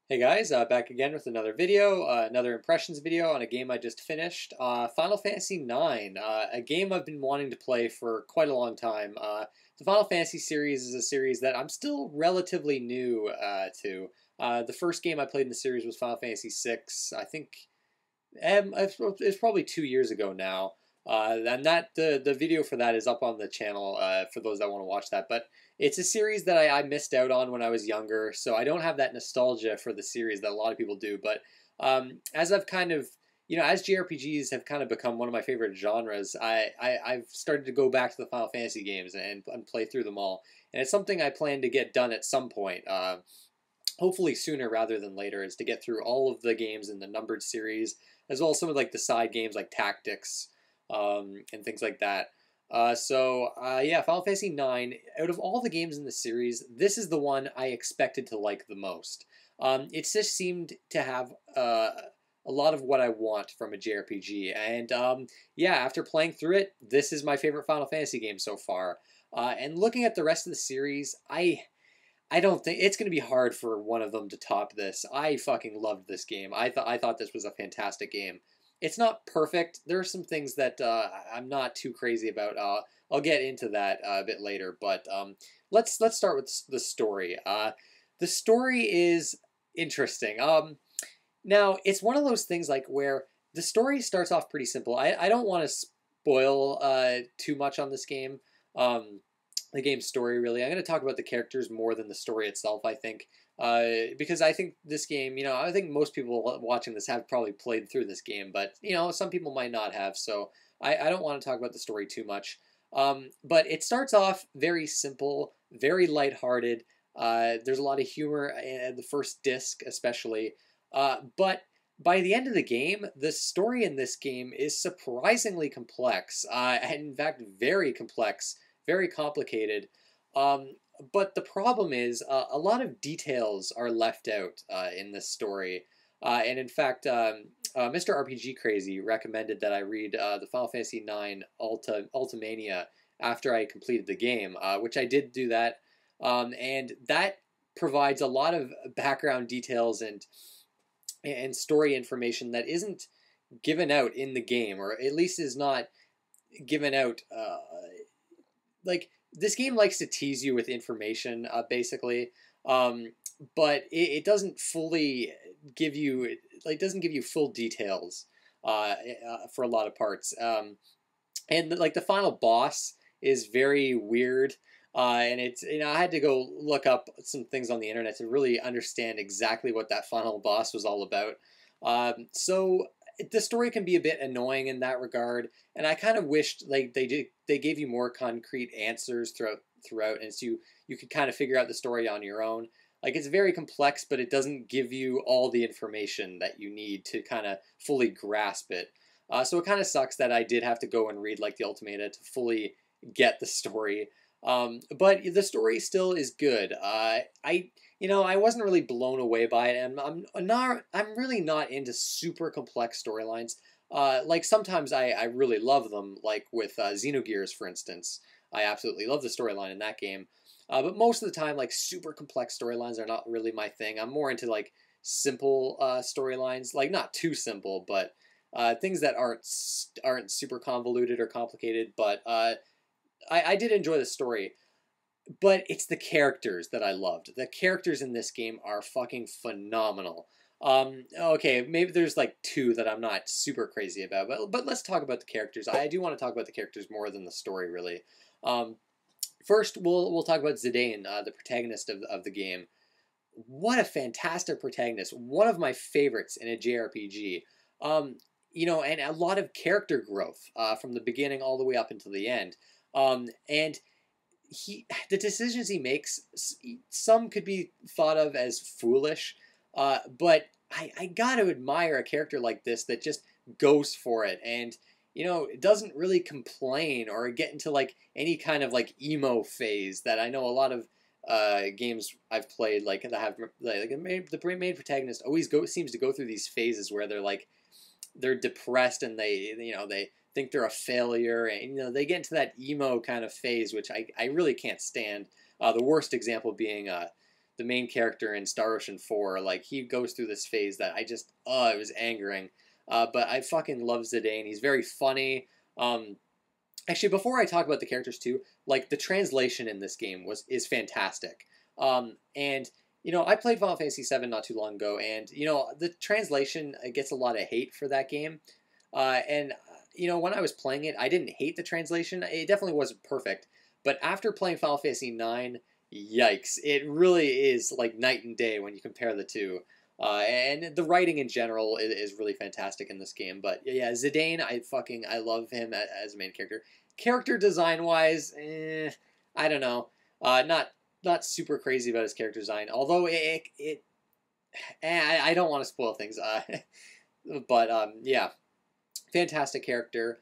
Hey guys, back again with another video, another impressions video on a game I just finished. Final Fantasy IX, a game I've been wanting to play for quite a long time. The Final Fantasy series is a series that I'm still relatively new to. The first game I played in the series was Final Fantasy VI. I think it's probably 2 years ago now. And that the video for that is up on the channel for those that want to watch that. But it's a series that I missed out on when I was younger, so I don't have that nostalgia for the series that a lot of people do. But as I've kind of as JRPGs have kind of become one of my favorite genres, I've started to go back to the Final Fantasy games and play through them all. And it's something I plan to get done at some point. Hopefully sooner rather than later, is to get through all of the games in the numbered series, as well as some of like the side games like Tactics and things like that. Yeah, Final Fantasy IX. Out of all the games in the series, this is the one I expected to like the most. It just seemed to have a lot of what I want from a JRPG, and yeah, after playing through it, this is my favorite Final Fantasy game so far. And looking at the rest of the series, I don't think it's going to be hard for one of them to top this. I fucking loved this game. I thought this was a fantastic game. It's not perfect. There are some things that I'm not too crazy about. I'll get into that a bit later, but let's start with the story. The story is interesting. Now it's one of those things like where the story starts off pretty simple. I don't want to spoil too much on this game. The game's story, really. I'm going to talk about the characters more than the story itself, I think. Because I think this game, I think most people watching this have probably played through this game, but, some people might not have, so I don't want to talk about the story too much. But it starts off very simple, very lighthearted. There's a lot of humor in the first disc, especially. But by the end of the game, the story in this game is surprisingly complex, and in fact, very complex, very complicated. But the problem is a lot of details are left out in this story. And in fact, Mr. RPG Crazy recommended that I read the Final Fantasy IX Ultimania after I completed the game, which I did do that. And that provides a lot of background details and story information that isn't given out in the game, or at least is not given out like this game likes to tease you with information, basically, um, but it doesn't fully give you doesn't give you full details for a lot of parts. And like the final boss is very weird. And it's I had to go look up some things on the internet to really understand exactly what that final boss was all about. So the story can be a bit annoying in that regard, and I kind of wished like they gave you more concrete answers throughout, and so you could kind of figure out the story on your own. Like it's very complex, but it doesn't give you all the information that you need to kind of fully grasp it. So it kind of sucks that I did have to go and read like the Ultimata to fully get the story. But the story still is good. I wasn't really blown away by it, and I'm really not into super complex storylines. Like sometimes I really love them, like with Xenogears, for instance. I absolutely love the storyline in that game. But most of the time, like super complex storylines are not really my thing. I'm more into like simple storylines, like not too simple, but things that aren't super convoluted or complicated. But I did enjoy the story, but it's the characters that I loved. The characters in this game are fucking phenomenal. Okay, maybe there's like two that I'm not super crazy about, but let's talk about the characters. I do want to talk about the characters more than the story, really. Um, First, we'll talk about Zidane, the protagonist of the game. What a fantastic protagonist! One of my favorites in a JRPG. And a lot of character growth from the beginning all the way up until the end. And the decisions he makes, some could be thought of as foolish, but I got to admire a character like this that just goes for it, and it doesn't really complain or get into like any kind of like emo phase that I know a lot of games I've played like that have like the main protagonist always seems to go through these phases where they're depressed, and they think they're a failure, and they get into that emo kind of phase, which I really can't stand. The worst example being the main character in Star Ocean 4. Like, he goes through this phase that I just, it was angering. But I fucking love Zidane. He's very funny. Actually, before I talk about the characters too, like, the translation in this game is fantastic. And I played Final Fantasy VII not too long ago, and the translation gets a lot of hate for that game. And when I was playing it, I didn't hate the translation. It definitely wasn't perfect. But after playing Final Fantasy IX, yikes! It really is like night and day when you compare the two. And the writing in general is really fantastic in this game. But yeah, Zidane, I love him as a main character. Character design wise, I don't know. Not super crazy about his character design. Although I don't want to spoil things. But yeah, fantastic character.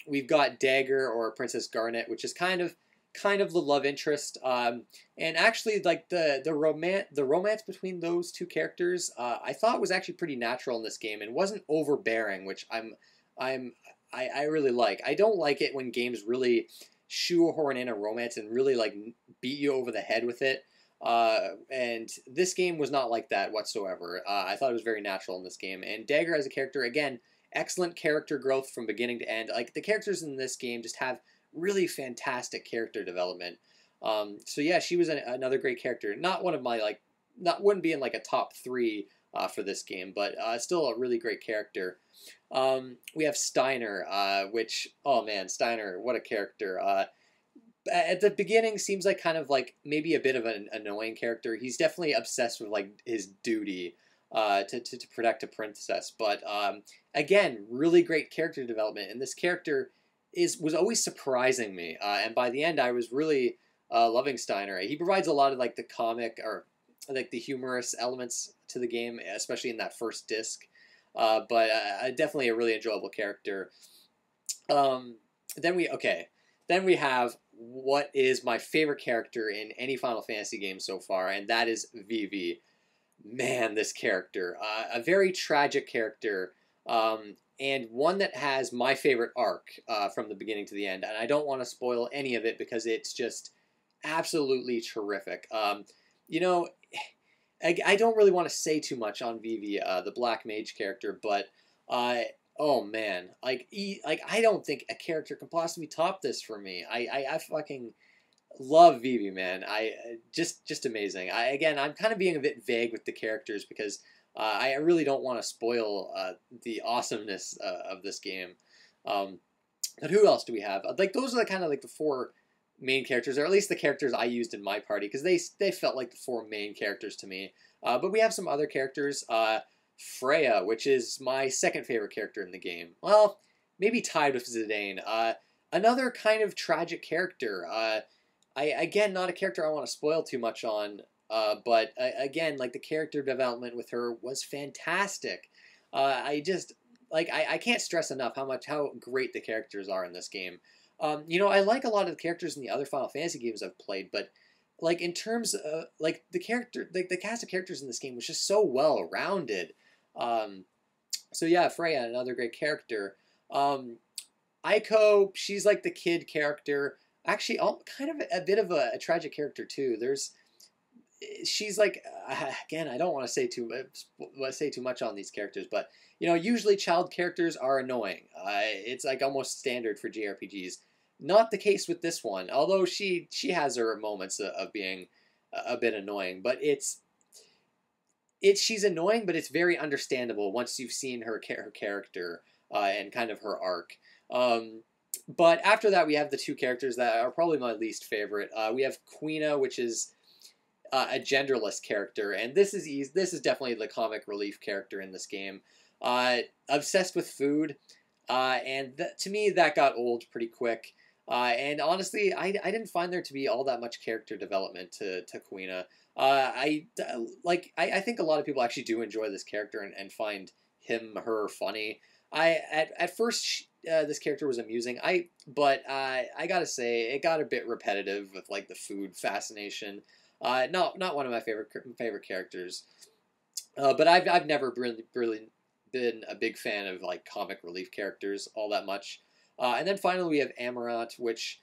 We've got Dagger, or Princess Garnet, which is kind of the love interest. And actually, like, the romance between those two characters, I thought was actually pretty natural in this game and wasn't overbearing, which I really like. I don't like it when games really shoehorn in a romance and really like beat you over the head with it. And this game was not like that whatsoever. I thought it was very natural in this game. And Dagger as a character, again, excellent character growth from beginning to end. Like, the characters in this game just have really fantastic character development. So yeah, she was another great character. Not one of my, like, wouldn't be in like a top 3 for this game, but still a really great character. We have Steiner, which, oh man, Steiner, what a character. At the beginning seems like kind of like maybe a bit of an annoying character. He's definitely obsessed with like his duty to protect a princess. But again, really great character development, and this character was always surprising me. And by the end, I was really loving Steiner. He provides a lot of like the comic or like the humorous elements to the game, especially in that first disc. But definitely a really enjoyable character. Then we have what is my favorite character in any Final Fantasy game so far, and that is Vivi. Man, this character, a very tragic character, and one that has my favorite arc from the beginning to the end. And I don't want to spoil any of it because it's just absolutely terrific. I don't really want to say too much on Vivi, the Black Mage character, but oh man, like I don't think a character can possibly top this for me. I fucking love Vivi, man. Just amazing. I'm kind of being a bit vague with the characters because I really don't want to spoil the awesomeness of this game. But who else do we have? Like, those are the kind of like the 4 main characters, or at least the characters I used in my party, because they felt like the 4 main characters to me. But we have some other characters. Freya, which is my second favorite character in the game. Well, maybe tied with Zidane. Another kind of tragic character. Again, not a character I want to spoil too much on, but again, like, the character development with her was fantastic. I can't stress enough how great the characters are in this game. I like a lot of the characters in the other Final Fantasy games I've played, but like, in terms of like the cast of characters in this game was just so well rounded. So yeah, Freya, another great character. Aiko, she's like the kid character. Actually, kind of a bit of a tragic character too. She's like, again, I don't want to say too much on these characters, but usually child characters are annoying. It's like almost standard for JRPGs. Not the case with this one, although she has her moments of being a bit annoying, but she's annoying, but it's very understandable once you've seen her character and kind of her arc. But after that, we have the 2 characters that are probably my least favorite. We have Quina, which is a genderless character, and this is definitely the comic relief character in this game. Obsessed with food, and to me that got old pretty quick. And honestly, I didn't find there to be all that much character development to Quina. I think a lot of people actually do enjoy this character and find her funny. At first this character was amusing. But I gotta say, it got a bit repetitive with like the food fascination. Not one of my favorite characters. But I've never really been a big fan of like comic relief characters all that much. And then finally we have Amarant, which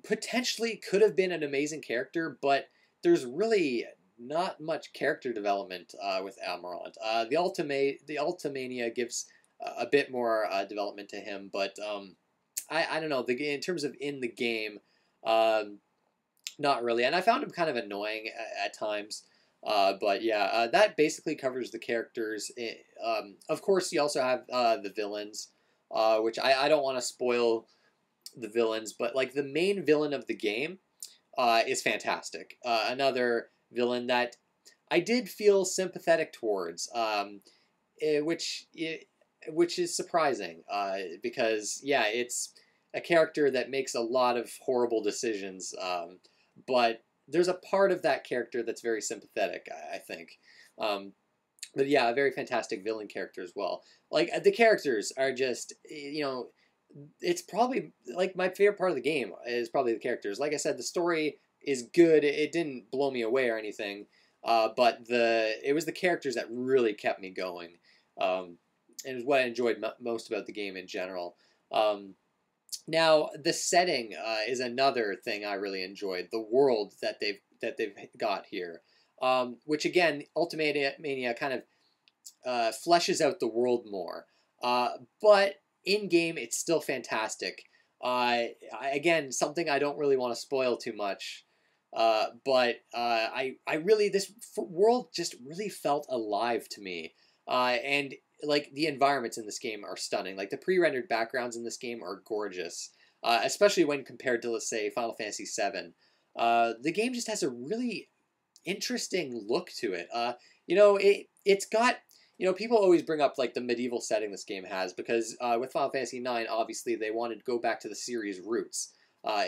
potentially could have been an amazing character, but there's really not much character development with Amarant. The Ultimania gives a bit more development to him, but I don't know. In terms of in the game, um, not really. And I found him kind of annoying at times. But yeah, that basically covers the characters. Of course, you also have the villains, which I don't want to spoil the villains, but like the main villain of the game is fantastic. Another villain that I did feel sympathetic towards, which is surprising because yeah, it's a character that makes a lot of horrible decisions, but there's a part of that character that's very sympathetic, I think. Um, but yeah, a very fantastic villain character as well. Like the characters are just, it's probably like my favorite part of the game is probably the characters. Like I said, the story is good. It didn't blow me away or anything, but it was the characters that really kept me going, and is what I enjoyed most about the game in general. Now the setting is another thing I really enjoyed. The world that they've got here, which again, Ultimate Mania kind of fleshes out the world more. But in game, it's still fantastic. Again, something I don't really want to spoil too much. But I really, this world just really felt alive to me. And like the environments in this game are stunning. Like the pre-rendered backgrounds in this game are gorgeous, especially when compared to, let's say, Final Fantasy VII. The game just has a really interesting look to it. It's got, people always bring up like the medieval setting this game has because with Final Fantasy IX, obviously they wanted to go back to the series roots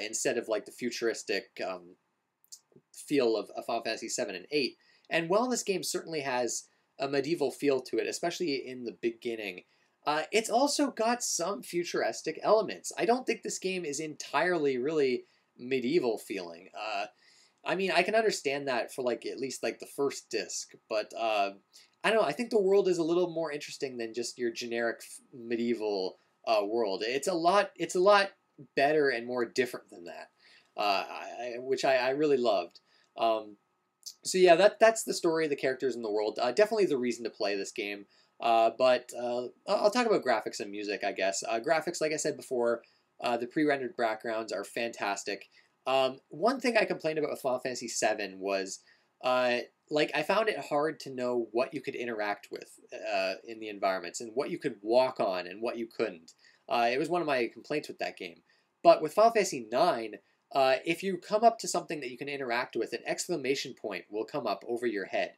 instead of like the futuristic feel of Final Fantasy VII and VIII. And while this game certainly has a medieval feel to it, especially in the beginning, it's also got some futuristic elements. I don't think this game is entirely really medieval feeling. I mean, I can understand that for like at least like the first disc, but I don't know. I think the world is a little more interesting than just your generic medieval world. It's a lot. It's a lot better and more different than that, which I really loved. So yeah, that's the story, the characters, in the world. Definitely the reason to play this game. But I'll talk about graphics and music, I guess. Graphics, like I said before, the pre-rendered backgrounds are fantastic. One thing I complained about with Final Fantasy VII was, like, I found it hard to know what you could interact with in the environments and what you could walk on and what you couldn't. It was one of my complaints with that game. But with Final Fantasy IX, if you come up to something that you can interact with, an exclamation point will come up over your head.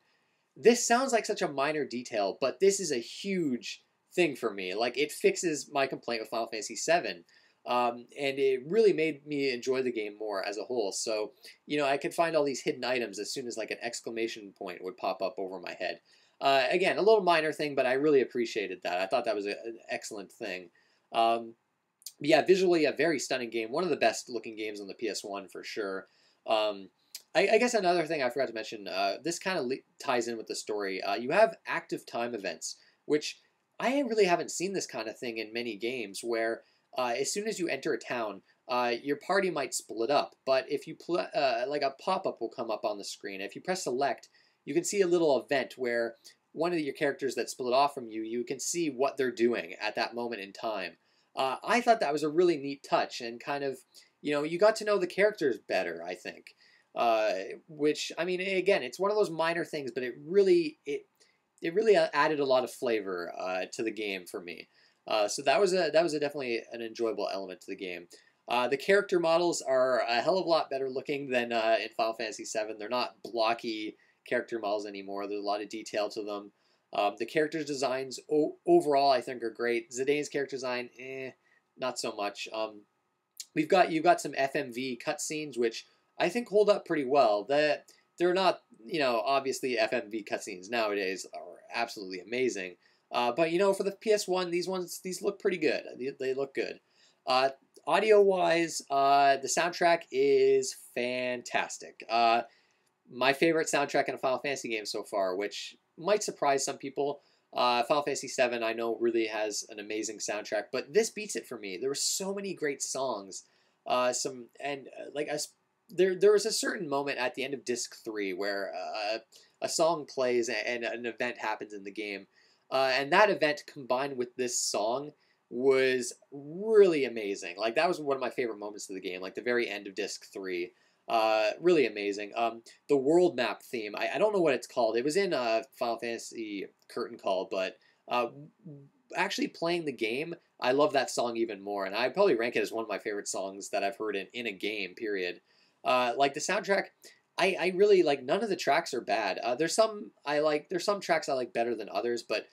This sounds like such a minor detail, but this is a huge thing for me. Like, it fixes my complaint with Final Fantasy VII. And it really made me enjoy the game more as a whole. So, I could find all these hidden items as soon as like an exclamation point would pop up over my head. Again, a little minor thing, but I really appreciated that. I thought that was an excellent thing. Yeah, visually a very stunning game. One of the best looking games on the PS1 for sure. I guess another thing I forgot to mention, this kind of ties in with the story. You have active time events, which I really haven't seen this kind of thing in many games where as soon as you enter a town, your party might split up. But if you like a pop-up will come up on the screen. If you press select, you can see a little event where one of your characters that split off from you, you can see what they're doing at that moment in time. I thought that was a really neat touch and kind of, you got to know the characters better, I think. Which, I mean, again, it's one of those minor things, but it really added a lot of flavor to the game for me. So that was definitely an enjoyable element to the game. The character models are a hell of a lot better looking than in Final Fantasy VII. They're not blocky character models anymore. There's a lot of detail to them. The characters' designs overall, I think, are great. Zidane's character design, not so much. You've got some FMV cutscenes, which I think hold up pretty well. They're not, obviously FMV cutscenes nowadays are absolutely amazing. But for the PS1, these look pretty good. They look good. Audio-wise, the soundtrack is fantastic. My favorite soundtrack in a Final Fantasy game so far, which might surprise some people. Final Fantasy VII, I know, really has an amazing soundtrack, but this beats it for me. There were so many great songs. there was a certain moment at the end of disc 3 where a song plays and an event happens in the game, and that event combined with this song was really amazing. Like that was one of my favorite moments of the game, like the very end of disc 3. Really amazing. The world map theme, I don't know what it's called. It was in Final Fantasy Curtain Call, but actually playing the game, I love that song even more, and I'd probably rank it as one of my favorite songs that I've heard in a game, period. Like the soundtrack, I really like. None of the tracks are bad. There's some I like. There's some tracks I like better than others, but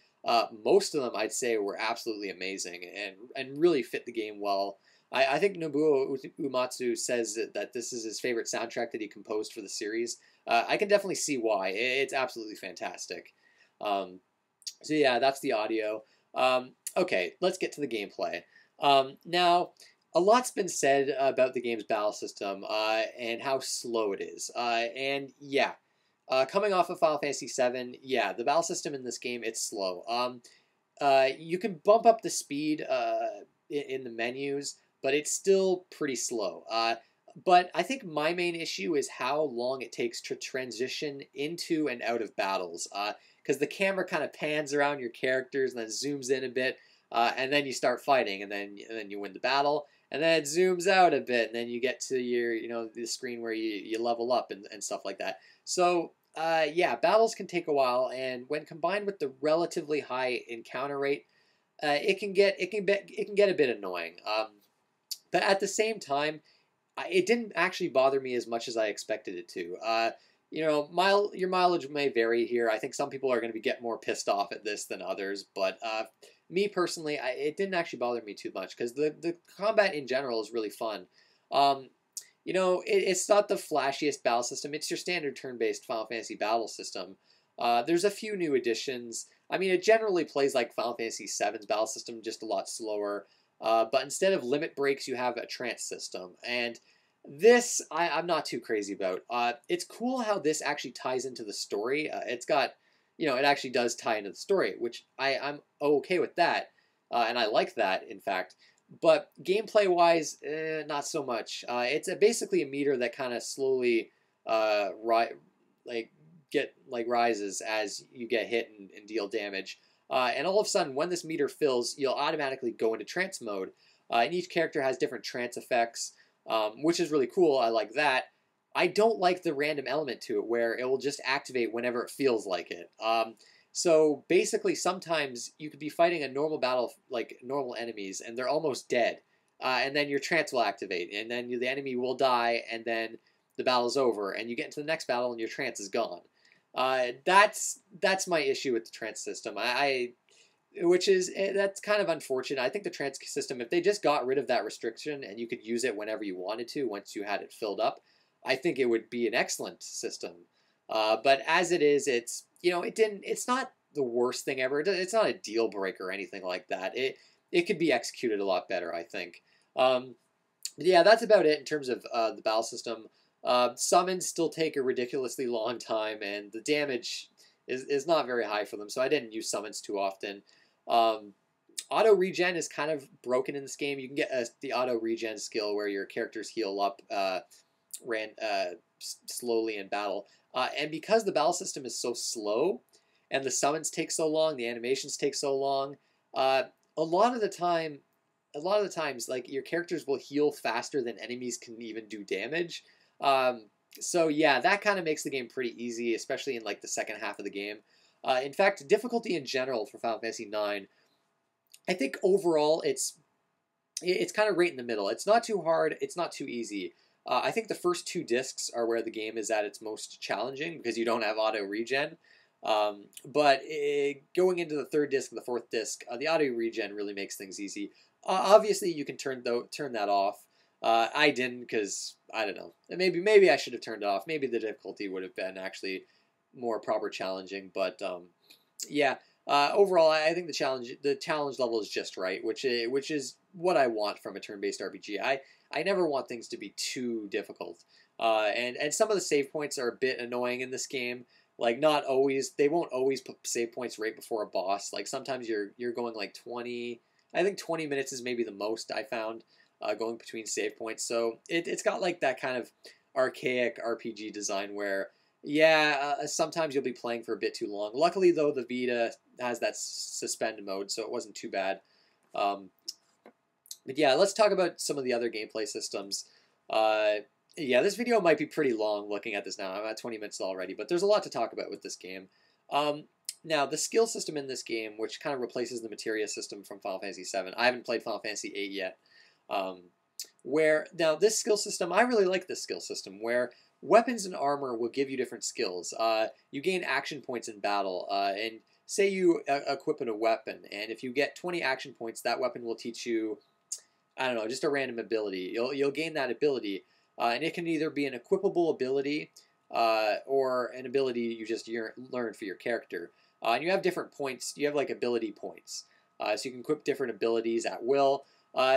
most of them I'd say were absolutely amazing and really fit the game well. I think Nobuo Uematsu says that this is his favorite soundtrack that he composed for the series. I can definitely see why. It's absolutely fantastic. So yeah, that's the audio. Okay, let's get to the gameplay. Now, a lot's been said about the game's battle system and how slow it is. And yeah, coming off of Final Fantasy VII, yeah, the battle system in this game, it's slow. You can bump up the speed in the menus, but it's still pretty slow. But I think my main issue is how long it takes to transition into and out of battles. Because the camera kind of pans around your characters and then zooms in a bit, and then you start fighting, and then you win the battle, and then it zooms out a bit, and then you get to your the screen where you level up and stuff like that. So yeah, battles can take a while, and when combined with the relatively high encounter rate, it can get a bit annoying. But at the same time, it didn't actually bother me as much as I expected it to. Your mileage may vary here. I think some people are going to get more pissed off at this than others, but me personally, it didn't actually bother me too much because the combat in general is really fun. It's not the flashiest battle system. It's your standard turn-based Final Fantasy battle system. There's a few new additions. I mean, it generally plays like Final Fantasy VII's battle system, just a lot slower. But instead of limit breaks, you have a trance system. And this, I'm not too crazy about. It's cool how this actually ties into the story. It's got, it actually does tie into the story, which I'm okay with that. And I like that, in fact. But gameplay-wise, not so much. It's basically a meter that kind of slowly rises as you get hit and deal damage. And all of a sudden, when this meter fills, you'll automatically go into trance mode. And each character has different trance effects, which is really cool. I like that. I don't like the random element to it where it will just activate whenever it feels like it. So basically, sometimes you could be fighting a normal battle, like normal enemies, and they're almost dead. And then your trance will activate, and then the enemy will die, and then the battle's over, and you get into the next battle, and your trance is gone. That's my issue with the trance system. That's kind of unfortunate. I think the trance system, if they just got rid of that restriction and you could use it whenever you wanted to once you had it filled up, I think it would be an excellent system. But as it is, it's not the worst thing ever. It's not a deal breaker or anything like that. It could be executed a lot better, I think. Yeah, that's about it in terms of the battle system. Summons still take a ridiculously long time, and the damage is not very high for them, so I didn't use summons too often. Auto regen is kind of broken in this game. You can get the auto regen skill where your characters heal up slowly in battle. And because the battle system is so slow, and the summons take so long, the animations take so long, a lot of the times, like your characters will heal faster than enemies can even do damage. So yeah, that kind of makes the game pretty easy, especially in like the second half of the game. In fact, difficulty in general for Final Fantasy IX, I think overall it's kind of right in the middle. It's not too hard, it's not too easy. I think the first 2 discs are where the game is at its most challenging because you don't have auto regen. But going into the 3rd disc and the 4th disc, the auto regen really makes things easy. Obviously, you can turn that off. I didn't because I don't know. Maybe I should have turned it off. Maybe the difficulty would have been actually more proper challenging. But yeah, overall, I think the challenge level is just right, which is what I want from a turn-based RPG. I never want things to be too difficult. And some of the save points are a bit annoying in this game. Like not always, they won't always put save points right before a boss. Like sometimes you're going like 20. I think 20 minutes is maybe the most I found going between save points. So it's got like that kind of archaic RPG design where, yeah, sometimes you'll be playing for a bit too long. Luckily, though, the Vita has that suspend mode, so it wasn't too bad. Um, but yeah, let's talk about some of the other gameplay systems. Uh, yeah, this video might be pretty long looking at this now. I'm at 20 minutes already, but there's a lot to talk about with this game. Um, Now, the skill system in this game, which kind of replaces the materia system from Final Fantasy VII. I haven't played Final Fantasy VIII yet. Now this skill system, I really like this skill system, where weapons and armor will give you different skills. You gain action points in battle, and say you equip a weapon, and if you get 20 action points, that weapon will teach you, I don't know, just a random ability. You'll gain that ability, and it can either be an equipable ability or an ability you just learn for your character. And you have different points. You have like ability points, so you can equip different abilities at will.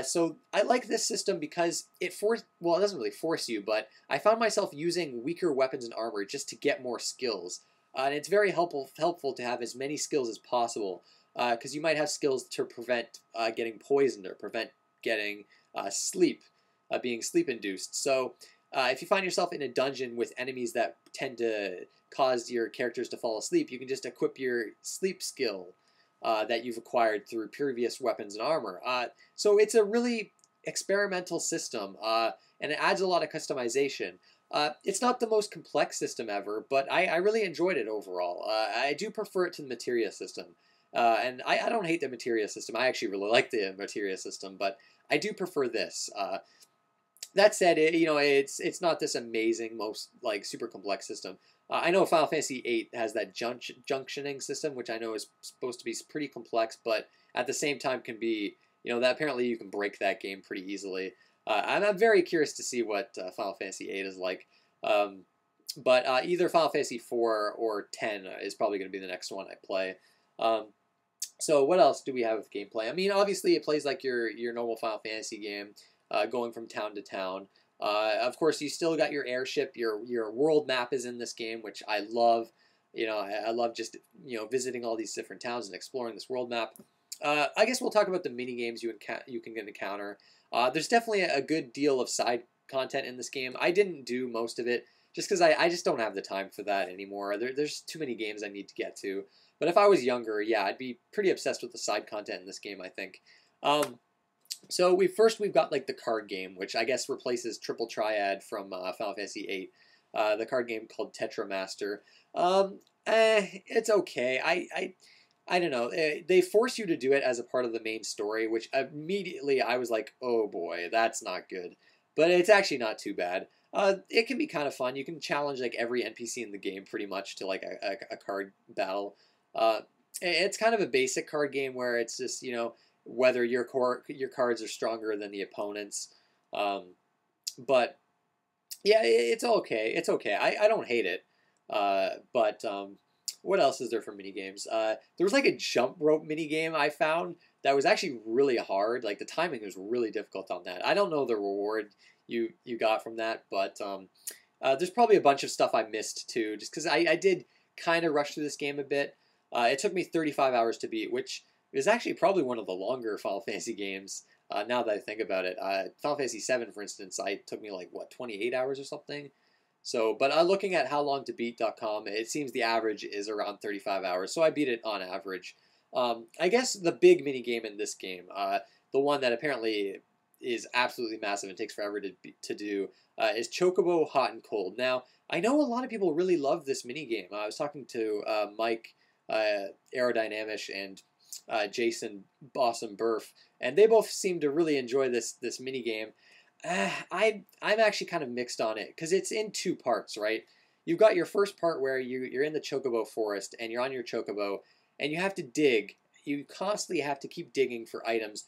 So I like this system because it doesn't really force you, but I found myself using weaker weapons and armor just to get more skills. And it's very helpful to have as many skills as possible, because you might have skills to prevent getting poisoned or prevent getting being sleep induced. So if you find yourself in a dungeon with enemies that tend to cause your characters to fall asleep, you can just equip your sleep skill that you've acquired through previous weapons and armor. So it's a really experimental system, and it adds a lot of customization. It's not the most complex system ever, but I really enjoyed it overall. I do prefer it to the materia system. And I don't hate the materia system. I actually really like the materia system, but I do prefer this. That said, it's not this amazing, most like super complex system. I know Final Fantasy VIII has that junctioning system, which I know is supposed to be pretty complex, but at the same time can be, that apparently you can break that game pretty easily. I'm very curious to see what Final Fantasy VIII is like. But either Final Fantasy IV or 10 is probably going to be the next one I play. So what else do we have with gameplay? I mean, obviously it plays like your normal Final Fantasy game, going from town to town. Of course, you still got your airship. Your world map is in this game, which I love. I love just visiting all these different towns and exploring this world map. I guess we'll talk about the mini games you can encounter. There's definitely a good deal of side content in this game. I didn't do most of it just because I just don't have the time for that anymore. There's too many games I need to get to. But if I was younger, yeah, I'd be pretty obsessed with the side content in this game, I think. So we've got like the card game, which I guess replaces Triple Triad from Final Fantasy VIII. The card game called Tetramaster. It's okay. I don't know. They force you to do it as a part of the main story, which immediately I was like, oh boy, that's not good. But it's actually not too bad. It can be kind of fun. You can challenge like every NPC in the game pretty much to like a card battle. It's kind of a basic card game where it's just, whether your cards are stronger than the opponents. But yeah, it's okay. It's okay. I don't hate it. But what else is there for mini games? There was like a jump rope mini game I found that was actually really hard. Like the timing was really difficult on that. I don't know the reward you got from that, but there's probably a bunch of stuff I missed too, just because I did kind of rush through this game a bit. It took me 35 hours to beat, which is actually probably one of the longer Final Fantasy games, now that I think about it. Final Fantasy VII, for instance, took me like, 28 hours or something? So, but looking at howlongtobeat.com, it seems the average is around 35 hours, so I beat it on average. I guess the big mini game in this game, the one that apparently is absolutely massive and takes forever to do, is Chocobo Hot and Cold. Now, I know a lot of people really love this mini game. I was talking to Mike Aerodynamish and Jason Bossum Burf, and they both seem to really enjoy this mini game. I'm actually kind of mixed on it because it's in two parts, right? You've got your first part where you're in the Chocobo forest and you're on your Chocobo and you have to dig. You constantly have to keep digging for items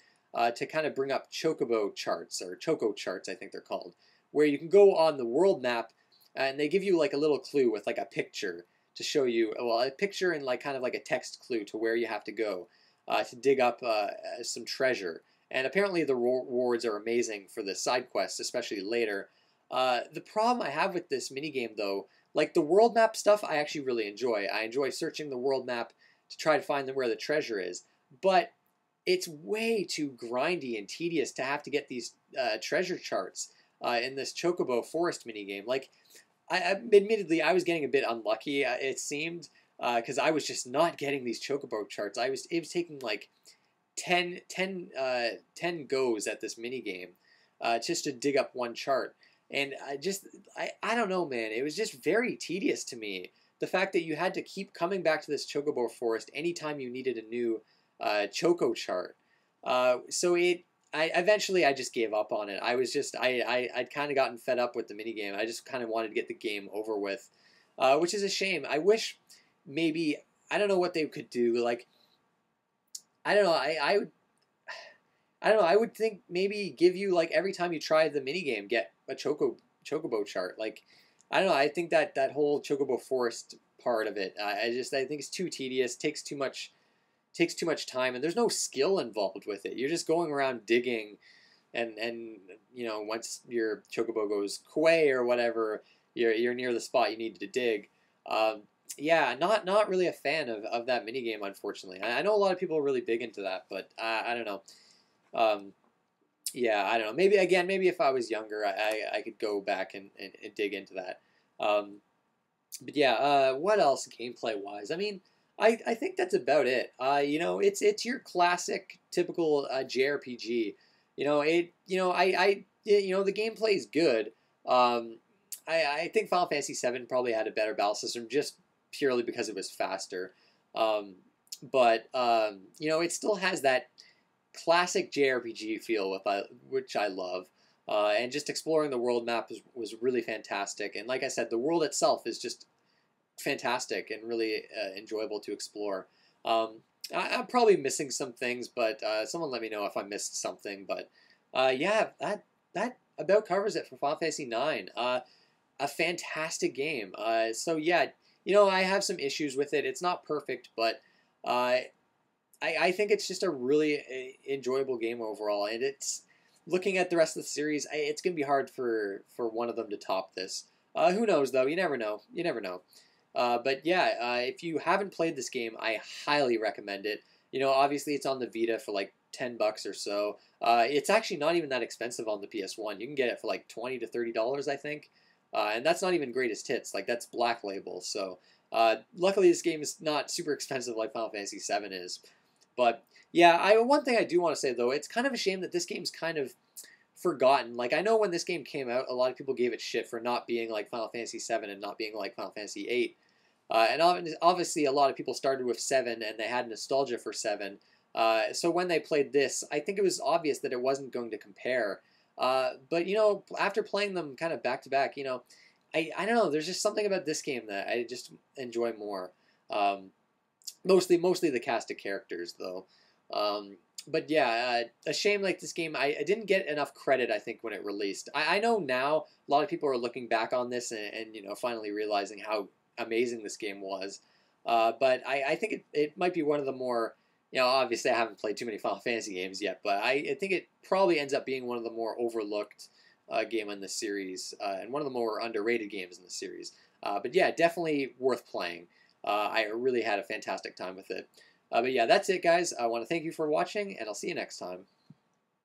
to kind of bring up Chocobo charts, or Choco charts, I think they're called, where you can go on the world map and they give you like a little clue with like a picture to show you, well, a picture and like kind of like a text clue to where you have to go to dig up some treasure. And apparently the rewards are amazing for the side quests, especially later. The problem I have with this minigame, though, like the world map stuff, I actually really enjoy. I enjoy searching the world map to try to find where the treasure is. But it's way too grindy and tedious to have to get these treasure charts. in this Chocobo Forest minigame. Like, admittedly, I was getting a bit unlucky, it seemed, because I was just not getting these Chocobo charts. It was taking like 10 goes at this minigame just to dig up one chart. And I don't know, man. It was just very tedious to me. The fact that you had to keep coming back to this Chocobo Forest anytime you needed a new Choco chart. Eventually I just gave up on it. I'd kind of gotten fed up with the minigame. I just kind of wanted to get the game over with, which is a shame. I wish maybe, I don't know what they could do. Like, I don't know. I don't know. I would think maybe give you, like, every time you try the minigame, get a Chocobo chart. Like, I don't know. I think that whole Chocobo Forest part of it, I think it's too tedious. Takes too much time, and there's no skill involved with it. You're just going around digging, and you know, once your Chocobo goes away or whatever, you're near the spot you needed to dig. Yeah, not really a fan of that minigame, unfortunately. I know a lot of people are really big into that, but I don't know. Yeah, I don't know. Maybe if I was younger, I could go back and dig into that. But yeah, what else gameplay wise? I mean, I think that's about it. You know, it's your classic, typical JRPG. You know, the gameplay is good. I think Final Fantasy VII probably had a better battle system just purely because it was faster. You know, it still has that classic JRPG feel which I love. And just exploring the world map was really fantastic. And like I said, the world itself is just fantastic and really enjoyable to explore. I'm probably missing some things, but someone let me know if I missed something. But yeah, that about covers it for Final Fantasy IX. A fantastic game. So yeah, you know, I have some issues with it. It's not perfect, but I think it's just a really enjoyable game overall. And it's looking at the rest of the series, it's gonna be hard for one of them to top this. Who knows though? You never know. You never know. But yeah, if you haven't played this game, I highly recommend it. You know, obviously it's on the Vita for like $10 or so. It's actually not even that expensive on the PS1. You can get it for like $20 to $30, I think. And that's not even greatest hits. Like, that's Black Label. So luckily this game is not super expensive like Final Fantasy VII is. But yeah, one thing I do want to say though, it's kind of a shame that this game's kind of forgotten. Like, I know when this game came out, a lot of people gave it shit for not being like Final Fantasy VII and not being like Final Fantasy VIII. And obviously a lot of people started with 7 and they had nostalgia for 7. So when they played this, I think it was obvious that it wasn't going to compare. But, you know, after playing them kind of back to back, you know, I don't know, there's just something about this game that I just enjoy more. Mostly the cast of characters, though. But yeah, a shame like this game, I didn't get enough credit, I think, when it released. I know now a lot of people are looking back on this and you know, finally realizing how amazing this game was. But I think it might be one of the more, you know, obviously I haven't played too many Final Fantasy games yet, but I think it probably ends up being one of the more overlooked game in the series, and one of the more underrated games in the series. But yeah, definitely worth playing. I really had a fantastic time with it. But yeah, that's it, guys. I want to thank you for watching, and I'll see you next time.